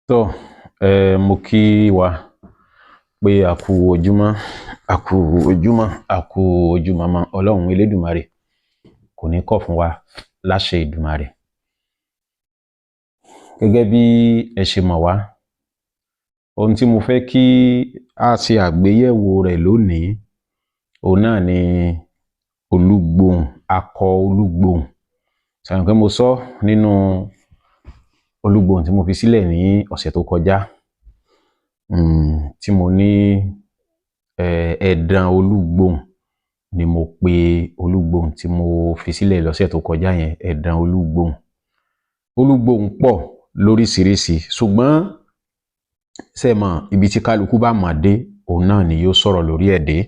tó mo kí wa pé a kú ojúmọ́ a kú ojúmọ́ mọ́ Ọlọ́run Elédùmarè kò ní kọ̀ fún wa láṣẹ Èdùmarè. Gẹ́gẹ́ bí ẹ ṣe mọ̀ wá, ohun tí mo fẹ́ kí a ṣe àgbéyẹ̀wò rẹ̀ lónìí òun náà ni Olugbohun, akọ Olugbohun. Sàwọn pé mo sọ nínú Olugbohun tí mo fi sílẹ̀ ní ọ̀sẹ̀ tó kọjá, tí mo ní ẹ̀dàn Olugbohun ni mo pe Olugbohun tí mo fi sílẹ̀ lọ́sẹ̀ tó kọjá yẹn, ẹ̀dàn Olugbohun. Olugbohun pọ̀ lóríṣiríṣi, ṣùgbọ́n ṣé mọ̀ ibi tí kálukú bá mọ̀ dé òun náà ni yóò sọ̀rọ̀ lórí ẹ̀ dé.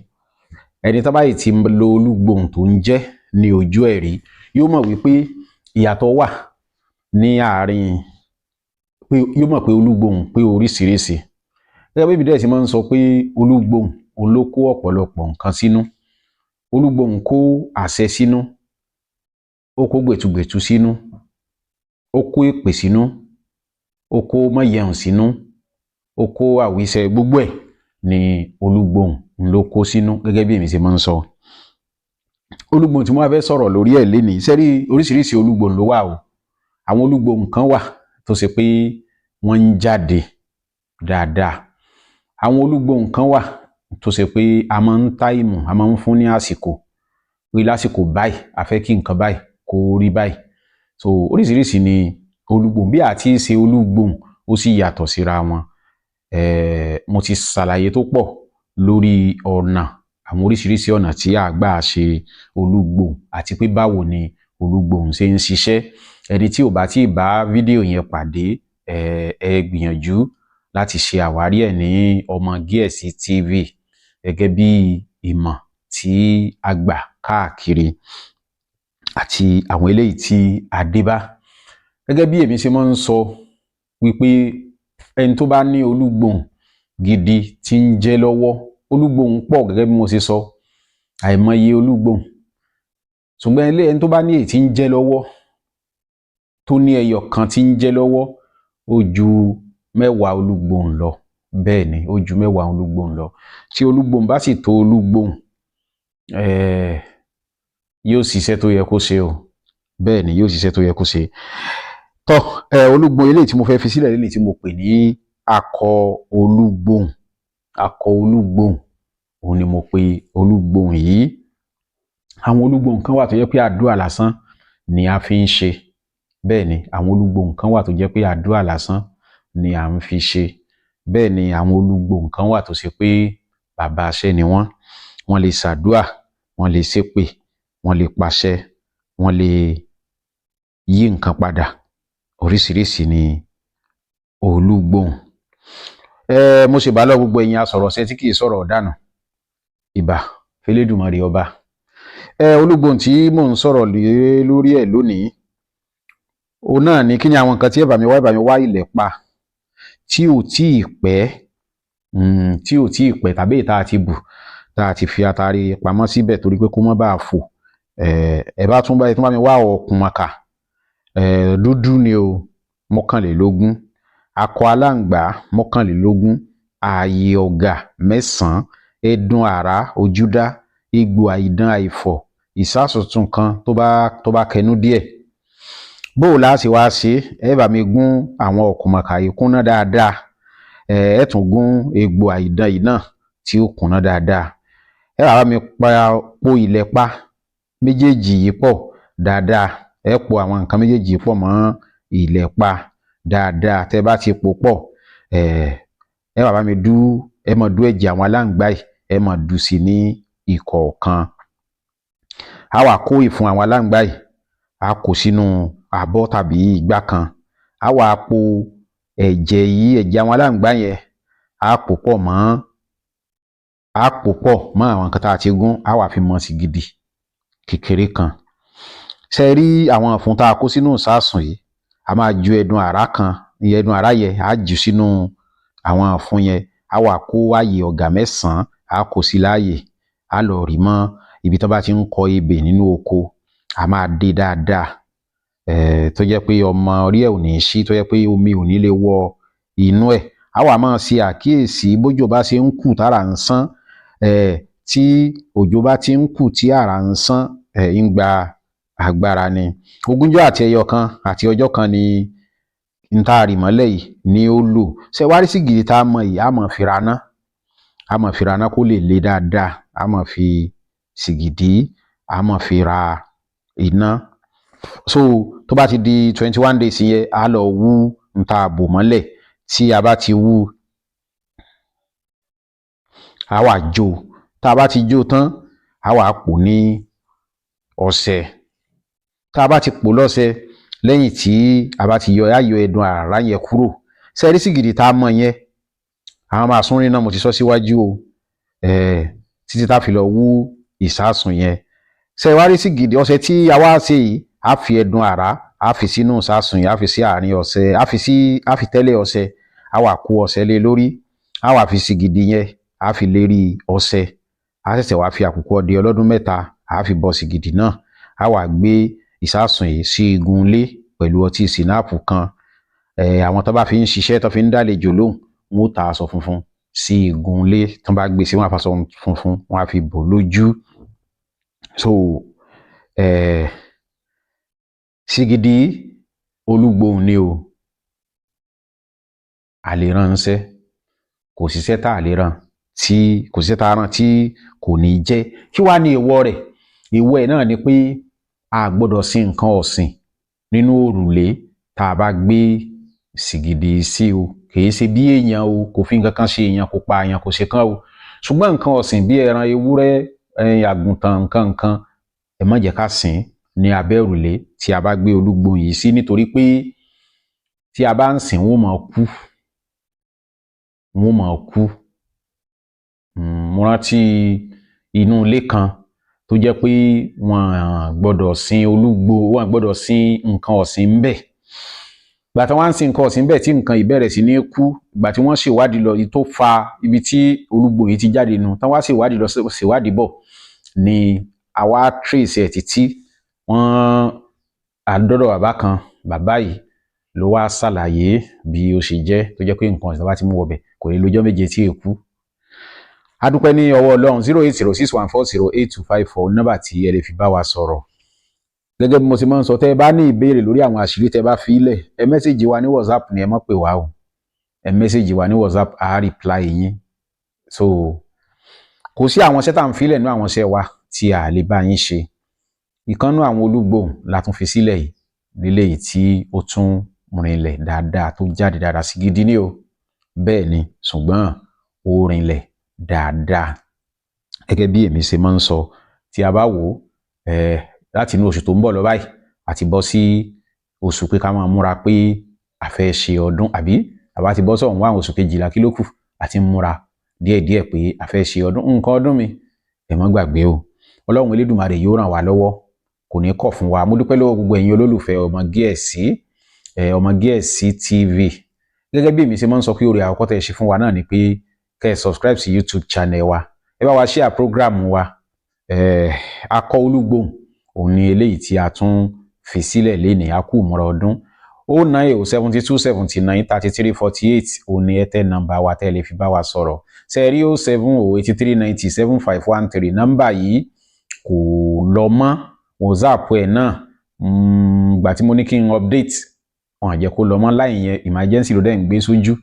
Ẹni tá báyìí ti lo Olugbohun tó ń jẹ́ ní ojú ẹ̀rí yóò mọ̀ wípé ìyàtọ̀ wà ní àárín pé yóò mọ̀ pé Olugbohun pé oríṣiríṣi. Gẹ́gẹ́ bí bídẹ̀ sì máa ń sọ pé Olugbohun òun ló kó ọ̀pọ̀lọpọ̀ nǹkan sínú. Olugbohun kó àṣẹ sínú, ó kó gbẹ̀tugbẹ̀tu sínú, ó kó èpè sínú, ó kó mọ̀yẹ̀hùn sínú, ó kó àwíṣẹ, gbogbo ẹ̀ ni Olugbohun ló kó sínú gẹ́gẹ́ bí èmi ṣe máa ń sọ. Olugbohun tí mo fẹ́ sọ̀rọ̀ lórí ẹ̀ lénìí, sẹ́rí oríṣiríṣi Olugbohun ló wà o. Àwọn Olugbohun kan wà tó ṣe pé wọ́n ń jáde dáadáa. Àwọn Olugbohun kan wà tó ṣe pé a máa ń táìmù, a máa ń fún ní àsìkò pé lásìkò báyìí a fẹ́ kí nǹkan báyìí kó rí báyìí. So oríṣiríṣi ni Olugbohun, bí àti ṣe Olugbohun ó sì yàtọ̀ síra wọn. Mo ti ṣàlàyé tó pọ̀ lórí ọ̀nà, àwọn oríṣiríṣi ọ̀nà tí a gbà ṣe Olugbohun àti pé báwo ni Olugbohun ṣe ń ṣiṣẹ́. Ẹni tí ò bá tí ì bá fídíò yẹn pàdé, ẹ gbìyànjú láti ṣe àwárí ẹ̀ ní Ọmọ Gẹ̀ẹ́sì TV gẹ́gẹ́ bí ìmọ̀ tí a gbà káàkiri àti àwọn eléyìí tí a dé bá. Gẹ́gẹ́ bí èmi ṣe máa ń sọ wípé ẹni tó bá ní Olugbohun gidi tí ń jẹ́ lọ́wọ́, Olugbohun pọ̀ gẹ́gẹ́ bí mo ṣe sọ, àìmọye Olugbohun. Ṣùgbọ́n ẹni tó bá ní èyí tí ń jẹ́ lọ́wọ́, tó ní ẹyọ kan tí ń jẹ́ lọ́wọ́, ó ju 10 Olugbohun lọ. Bẹ́ẹ̀ ni, ó ju 10 Olugbohun lọ. Tí Olugbohun bá sì tó Olugbohun, yóò ṣiṣẹ́ tó yẹ kó ṣe o. Bẹ́ẹ̀ ni, yóò ṣiṣẹ́ tó yẹ kó ṣe. Tọ́ Olugbohun eléyìí tí mo fẹ́ fi sílẹ̀ lénìí tí mo pè ní akọ Olugbohun. Akọ Olugbohun òun ni mo pe Olugbohun yìí. Àwọn Olugbohun kan wà tó jẹ́ pé àdúrà lásán ni a fi ń ṣe. Bẹ́ẹ̀ ni, àwọn Olugbohun kan wà tó jẹ́ pé àdúrà lásán ni à ń fi ṣe. Bẹ́ẹ̀ ni, àwọn Olugbohun kan wà tó ṣe pé bàbá àṣẹ ni wọ́n. Wọ́n lè ṣàdúrà, wọ́n lè ṣépè, wọ́n lè pàṣẹ, wọ́n lè yí nǹkan padà. Oríṣiríṣi ni Olugbohun. Mo ṣe bá lọ gbogbo ẹ̀yin asọ̀rọ̀ ṣe tí kì í sọ̀rọ̀ ọ̀dànù. Ìbà f'Elédùmarè ọba. Olugbohun tí mò ń sọ̀rọ̀ lórí ẹ̀ lónìí, òun náà ni kí ni àwọn nǹkan tí ẹ bá mi wá ilẹ̀ pa tí ò tí ì pẹ́ tàbí ìta àti bù tá a ti fi atare pamọ́ síbẹ̀ torí pé kó má bàa fò. Ẹ bá tún bá mi wá ọ̀kùn màkà, dúdú ni o, 21, akọ aláǹgbá 21, ààyè ọ̀gà 9, ẹ̀dùn àrá ojúdá, egbò àìdán àìfọ̀, ìsásùntún kan tó bá kẹnu díẹ̀. Bó la sì wá ṣe, ẹ bá mi gún àwọn ọ̀kùn màkà yìí kúnná dáadáa. Ẹ tún gún egbò àìdán yìí náà tí ó kúnná dáadáa. Ẹ bá mi po ilẹ̀ pa méjèèjì yìí pọ̀ dáadáa. Ẹ po àwọn nǹkan méjèèjì pọ̀ mọ́ ilẹ̀ pa dáadáa. Tẹ́ bá ti po pọ̀, ẹ bá mi ẹ máa dú ẹ̀jẹ̀ àwọn aláǹgbá yìí, ẹ máa dú sí ní ìkọ̀ọ̀kan. A wá kó ìfun àwọn aláǹgbá yìí, a kó sínú àbọ̀ tàbí igbá kan. A wá po ẹ̀jẹ̀ àwọn aláǹgbá yẹn, a pò pọ̀ mọ́ àwọn nǹkan tá a ti gún, a wá fi mọ́ sí gidi kékeré kan. Ṣé rí àwọn ìfun tá a kó sínú ìsásùn yìí, a máa ju ẹ̀dùn àrá kan, ẹ̀dùn àrá yẹn a jù sínú àwọn ìfun yẹn. A wá kó ààyè ọ̀gà 9, a kó sí láàyè, a lọ rì mọ́ ibi tó bá ti ń kọ ebè nínú oko. A máa dé dáadáa, tó jẹ́ pé ọmọ orí ẹ̀ ò ní ṣí, tó jẹ́ pé omi ò ní lè wọ inú ẹ̀ a wá máa ṣe àkíyèsí bójò bá ṣe ń kù tára ń sán tí òjò bá ti ń kù tí àrà ń sán ń gba agbára ni. Ogúnjọ́ àti ẹyọ kan àti ọjọ́ kan ni n tá a rì mọ́lẹ̀ yìí ni ó lò. Ṣé wá rí sìgìdì tá a mọ̀ yìí a máa fi raná kó lè le dáadáa, a máa fi sìgìdì a máa fi ra iná. So tó bá ti di 21 days yẹn a lọ wú n tá a bò mọ́lẹ̀, tí a bá ti wú a wá jó, tá a bá ti jó tán a wá pò ní ọṣẹ. Tá a bá ti pò lọ́ṣẹ lẹ́yìn tí a bá ti yọ ẹ̀dùn àrá yẹn kúrò. Ṣé rí sìgìdì tá a mọ̀ yẹn àwọn máa sún rí náà mo ti sọ síwájú o títí tá a fi lọ wú ìsásùn yẹn. Ṣé wá rí sìgìdì ọṣẹ tí a wá ṣe yìí a fi ẹ̀dùn àrá a fi sínú ìsásùn yẹn, a fi sí àárín ọṣẹ, a fi tẹ́lẹ̀ ọṣẹ, a wá kó ọṣẹ lé lórí, a wá fi sìgìdì yẹn a fi lérí ọṣẹ, a ṣẹ̀ṣẹ̀ wá fi àkùkọ ọdẹ ọlọ́dún mẹ́ta a fi bọ sìgìdì náà, a wá gbé ìsásùn yìí sí igun ilé pẹ̀lú ọtí sinapu kan. Àwọn tó bá fi ń ṣiṣẹ́ tó fi ń dálejò lóhùn wọn ó ta aṣọ funfun sí igun ilé, tó bá gbé sí wọn àfàṣọ funfun wọn á fi bò lójú. So sìgìdì Olúgbòhun ni o, a lè ránṣẹ́, kò síṣẹ́ tá a lè rán tí kò ní jẹ́. Kí wá ní èèwọ̀ rẹ̀? Èèwọ̀ ẹ̀ náà ni pé a gbọ́dọ̀ sin nǹkan ọ̀sìn nínú òrùlé tá a bá gbé sìgìdì sí o. Kìí ṣe bí èèyàn o, kò fi nǹkan kan ṣe èèyàn, kò pa èèyàn, kò ṣe kán o. Ṣùgbọ́n nǹkan ọ̀sìn bí ẹran ewúrẹ́, àgùntàn, nǹkan ẹ má jẹ́ ká sìn ní abẹ́ òrùlé tí a bá gbé Olúgbòhun yìí sí, nítorí pé tí a bá ń sìn wọ́n máa kú. Mo rántí inú ilé kan tó jẹ́ pé wọ́n gbọ́dọ̀ sin Olúgbòhun, wọ́n gbọ́dọ̀ sin nǹkan ọ̀sìn ńbẹ̀. Ìgbà tí wọ́n ń sin nǹkan ọ̀sìn ńbẹ̀ tí nǹkan ìbẹ̀rẹ̀ sí ní kú, ìgbà tí wọ́n ṣèwádìí lọ tó fa ibi tí Olúgbòhun yìí ti jáde nù, tí wọ́n ṣèwádìí bọ̀ ni àwa trace ẹ̀ títí wọ́n àdọ́dọ̀ bàbá kan. Bàbá yìí ló wá ṣàlàyé bí ó ṣe jẹ́, tó jẹ́ pé nǹkan ọ̀sìn bá ti mú wọbẹ̀ kò ní lọ́jọ́ méje tí èkú. A dúpẹ́ ní ọwọ́ Ọlọ́run. 08061408254 nọ́mbà tí ẹ lè fi bá wa sọ̀rọ̀. Gẹ́gẹ́ bí mo ṣe máa ń sọ, tẹ́ ẹ bá ní ìbéèrè lórí àwọn àṣírí tẹ́ bá fi ilẹ̀, ẹ mẹ́sẹ̀jì wa ní WhatsApp ni, ẹ má pè wá o. Ẹ mẹ́sẹ̀jì wa ní WhatsApp, a reply yín. So kò sí àwọn iṣẹ́ tá à ń fi ilẹ̀ nínú àwọn iṣẹ́ wa tí a lè bá yín ṣe. Ìkànnú àwọn Olúgbòhun la tún fi sílẹ̀ yìí, nílé yìí tí ó tún rinlẹ̀ dáadáa, tó jáde dáadáa. Sìgìdì ni o, bẹ́ẹ̀ ni, ṣùgbọ́n ó rinlẹ̀ dáadáa. Gẹ́gẹ́ bí èmi ṣe máa ń sọ, tí a bá wò láti inú oṣù tó ń bọ̀ lọ báyìí àti bọ́ sí oṣù pé ká máa múra pé a fẹ́ ṣe ọdún, àbí àbá ti bọ́ sọ̀hún wá oṣù kejìlá kí ló kù, àti múra díẹ̀díẹ̀ pé a fẹ́ ṣe ọdún. Nǹkan ọdún mi ẹ má gbàgbé o. Ọlọ́run Elédùmarè yóò ràn wá lọ́wọ́, kò ní kọ̀ fún wa. Mo dúpẹ́ lọ́wọ́ gbogbo ẹ̀yin olólùfẹ́ Ọmọ Gẹ̀ẹ́sì TV. Gẹ́gẹ́ bí èmi ṣe máa ń sọ pé oore àkọ́kọ́ tẹ́ ṣe fún wa náà ni pé kẹ́ ẹ subscribe sí YouTube channel wa, ẹ bá wa share program wa. Akọ Olúgbòhun òun ni eléyìí tí a tún fi sílẹ̀ lénìí. A kú ìmúra ọdún. 09072793348 òun ni Airtel nọ́mbà wa tẹ́ lè fi bá wa sọ̀rọ̀. 07083907513 nọ́mbà yìí kò lọ mọ́. WhatsApp ẹ̀ náà gbà tí mo ní kí n update wọn àjẹ́ kó lọ mọ́, láì yẹn emergency ló dẹ̀ ń gbé sójú.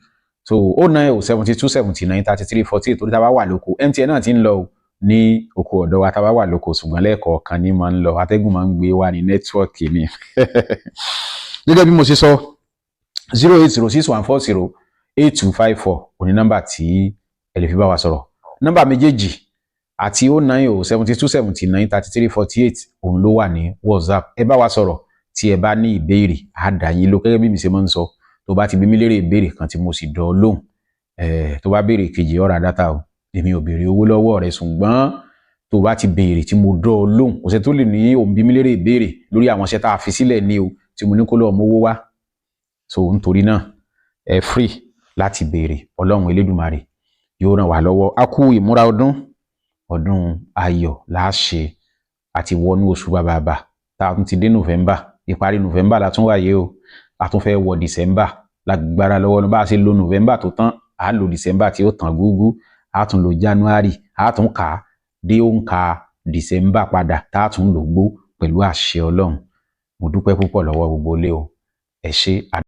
So 09072793348 torí tá bá wà lóko. MTN náà ti ń lọ ní oko ọ̀dọ̀ wa tá bá wà lóko, ṣùgbọ́n lẹ́ẹ̀kọ̀ọ̀kan ní máa ń lọ, atẹ́gùn máa ń gbé wá ní nẹ́tíwọ́ọ̀kì ni. Gẹ́gẹ́ bí mo ṣe sọ, 08061408254 òní nọ́mbà tí ẹ lè fi bá wa sọ̀rọ̀. Nọ́mbà méjèèjì àti 09072793348 òun ló wà ní WhatsApp. Ẹ bá wa sọ̀rọ̀ tí ẹ bá ní ìbéèrè, á dá yín lóhùn. Gẹ́gẹ́ bí mi ṣe máa ń sọ, tó bá ti bí mi léèrè ìbéèrè kan tí mo sì dán lóhùn, tó bá béèrè kejì ó ra dátà o, èmi ò béèrè owó lọ́wọ́ rẹ. Ṣùgbọ́n tó bá ti béèrè tí mo dán lóhùn, kò sẹ́ tó lè ní òun bí mi léèrè ìbéèrè lórí àwọn iṣẹ́ tá a fi sílẹ̀ ní o, tí mo ní kó lọ́ọ́ mówó wá. So nítorí náà ẹ free láti béèrè. Ọlọ́run Elédùmarè yóò ràn wá lọ́wọ́. A kú ìmúra ọdún ayọ̀ láṣẹ àti wọnú oṣù bàbàbà tá a tún ti dé November, ìparí November la tún wáyé o, a tún fẹ́ wọ December. lágbára lọ́wọ́ ló bá ṣe lo November tó tán á lo December tí ó tàn gúgú á tún lo January á tún kà dé òǹkà December padà tá a tún lò gbó pẹ̀lú àṣẹ Ọlọ́run. Mo dúpẹ́ púpọ̀ lọ́wọ́ gbogbo ilé o. Ẹ ṣé.